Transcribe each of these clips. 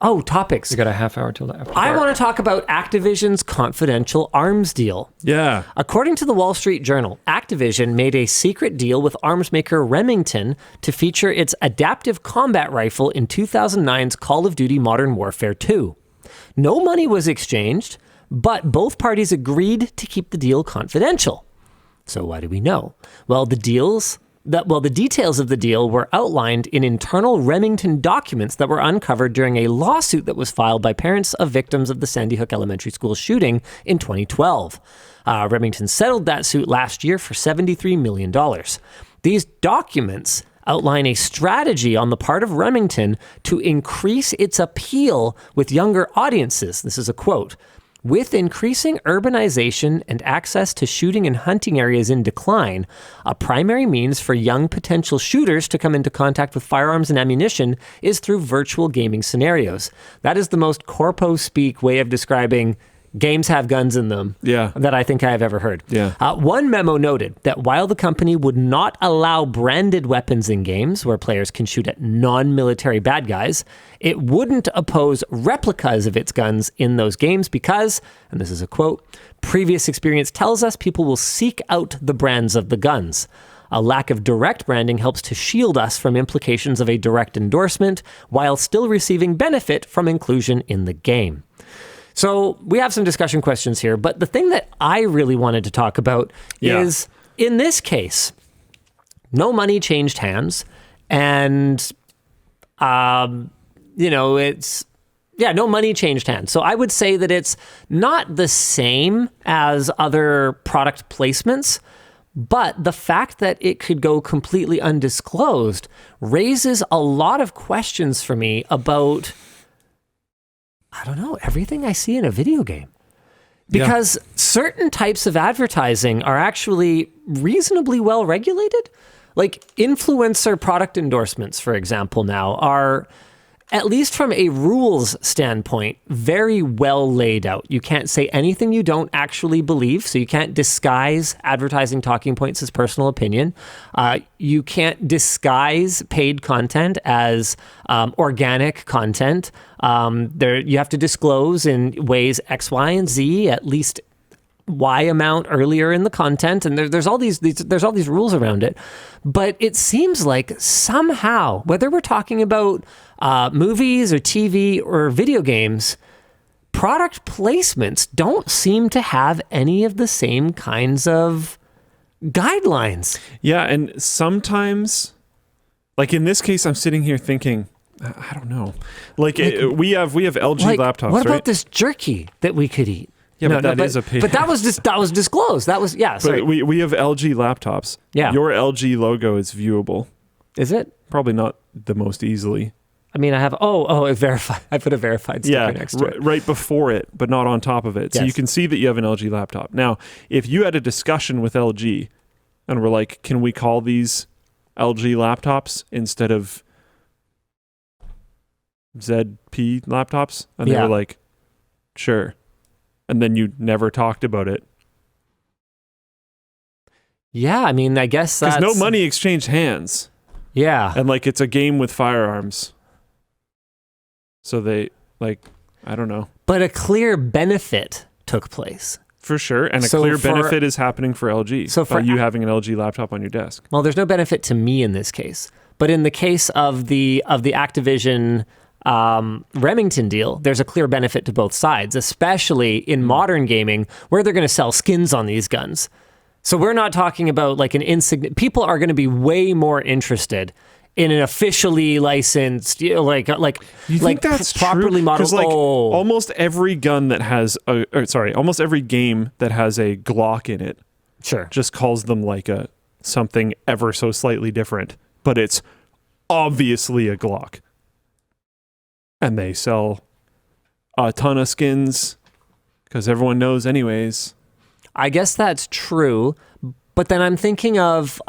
Oh, topics. We got a half hour till after I dark. want to talk about Activision's confidential arms deal. Yeah. According to the Wall Street Journal, Activision made a secret deal with arms maker Remington to feature its adaptive combat rifle in 2009's Call of Duty Modern Warfare 2. No money was exchanged, but both parties agreed to keep the deal confidential. So why do we know? Well, the details of the deal were outlined in internal Remington documents that were uncovered during a lawsuit that was filed by parents of victims of the Sandy Hook Elementary School shooting in 2012. Remington settled that suit last year for $73 million. These documents outline a strategy on the part of Remington to increase its appeal with younger audiences. This is a quote. With increasing urbanization and access to shooting and hunting areas in decline, a primary means for young potential shooters to come into contact with firearms and ammunition is through virtual gaming scenarios. That is the most corpo-speak way of describing games have guns in them that I think I have ever heard. Yeah. One memo noted that while the company would not allow branded weapons in games where players can shoot at non-military bad guys, it wouldn't oppose replicas of its guns in those games because, and this is a quote, previous experience tells us people will seek out the brands of the guns. A lack of direct branding helps to shield us from implications of a direct endorsement while still receiving benefit from inclusion in the game. So we have some discussion questions here, but the thing that I really wanted to talk about is, in this case, no money changed hands, and, no money changed hands. So I would say that it's not the same as other product placements, but the fact that it could go completely undisclosed raises a lot of questions for me about, I don't know, everything I see in a video game. Because certain types of advertising are actually reasonably well regulated. Like influencer product endorsements, for example, now are, at least from a rules standpoint, very well laid out. You can't say anything you don't actually believe, so you can't disguise advertising talking points as personal opinion. You can't disguise paid content as organic content. You have to disclose in ways X, Y, and Z, at least Y amount earlier in the content, and there's all these rules around it. But it seems like somehow, whether we're talking about movies or TV or video games, product placements don't seem to have any of the same kinds of guidelines. Yeah, and sometimes, like in this case, I'm sitting here thinking, I don't know. We have LG laptops, what about right? this jerky that we could eat? Yeah, but is a paid. But that was disclosed. That was sorry. But we have LG laptops. Yeah. Your LG logo is viewable. Is it? Probably not the most easily. I mean, I have it's verified. I put a verified sticker next to it. Right before it, but not on top of it. So you can see that you have an LG laptop. Now, if you had a discussion with LG and we're like, can we call these LG laptops instead of ZP laptops? And they were like, sure. And then you never talked about it. Yeah, I mean, I guess that's... Because no money exchanged hands. Yeah. And it's a game with firearms. So they, I don't know. But a clear benefit took place. For sure. And a clear benefit is happening for LG. So by you having an LG laptop on your desk. Well, there's no benefit to me in this case. But in the case of the Activision Remington deal, there's a clear benefit to both sides, especially in modern gaming where they're going to sell skins on these guns. So we're not talking about an insignificant... People are going to be way more interested in an officially licensed, you think that's properly true? modeled. Almost every gun that has, almost every game that has a Glock in it, just calls them something ever so slightly different, but it's obviously a Glock. And they sell a ton of skins because everyone knows anyways. I guess that's true, but then I'm thinking of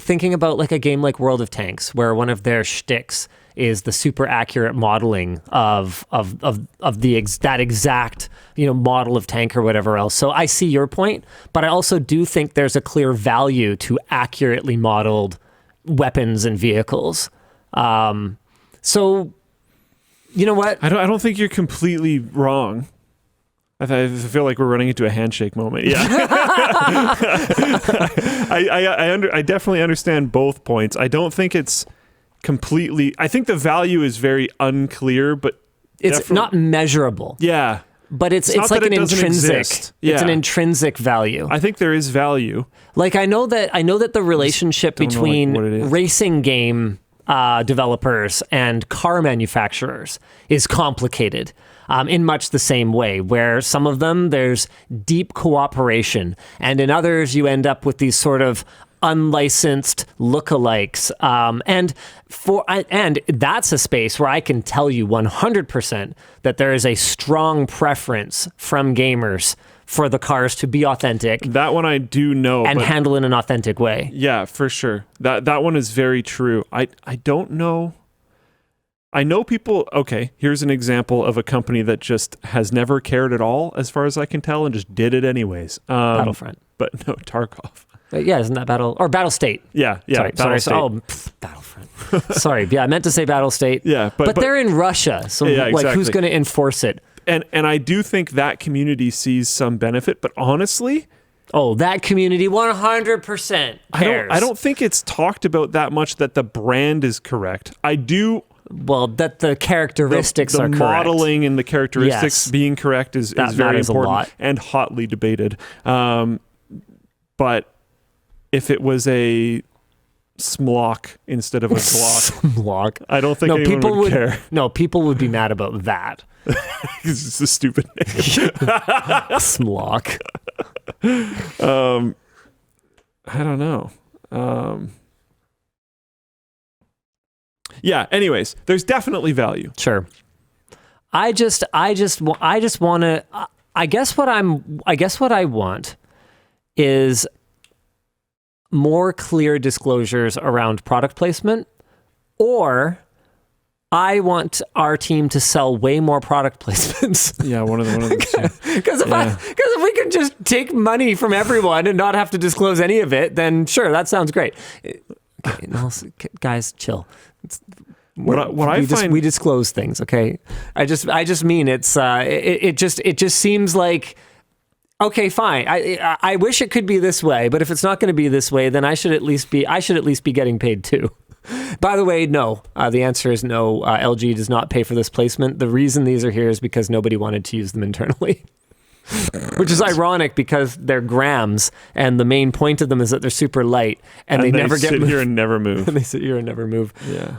thinking about a game like World of Tanks, where one of their shticks is the super accurate modeling of that exact model of tank or whatever else. So I see your point, but I also do think there's a clear value to accurately modeled weapons and vehicles. So, you know what? I don't think you're completely wrong. I feel like we're running into a handshake moment. Yeah. I definitely understand both points. I don't think it's completely... I think the value is very unclear, but... It's not measurable. Yeah. But it's like an intrinsic. Yeah. It's an intrinsic value. I think there is value. Like I know that the relationship between racing game developers and car manufacturers is complicated in much the same way, where some of them there's deep cooperation, and in others you end up with these sort of unlicensed lookalikes, and that's a space where I can tell you 100% that there is a strong preference from gamers for the cars to be authentic. That one I do know, and handle in an authentic way. Yeah, for sure. That one is very true. I don't know. I know people. Okay, here's an example of a company that just has never cared at all, as far as I can tell, and just did it anyways. Battlefront, but no, Tarkov. Yeah, isn't that Battle State? Yeah. Sorry. State. Battlefront. Sorry. Yeah, I meant to say Battle State. Yeah, but they're in Russia, so exactly. Like, who's going to enforce it? And I do think that community sees some benefit, but honestly, that community 100% cares. I don't think it's talked about that much that the brand is correct. I do. Well, that the characteristics are correct. The modeling and the characteristics being correct is very important and hotly debated. But if it was a Smlock instead of a Glock, Smlock, I don't think anyone would care. No, people would be mad about that. It's a stupid name. Smlock. I don't know. Yeah. Anyways, there's definitely value. Sure. I just want to. I guess what I want is more clear disclosures around product placement, or I want our team to sell way more product placements. Yeah, one of them. Because if we can just take money from everyone and not have to disclose any of it, then sure, that sounds great. Okay, no, guys, chill. We disclose things, okay? I just mean it just seems like, okay, fine. I wish it could be this way, but if it's not going to be this way, then I should at least be getting paid too. By the way, no. The answer is no. LG does not pay for this placement. The reason these are here is because nobody wanted to use them internally. Which is ironic because they're grams, and the main point of them is that they're super light, and they never get moved. Here and never move. And they sit here and never move. Yeah.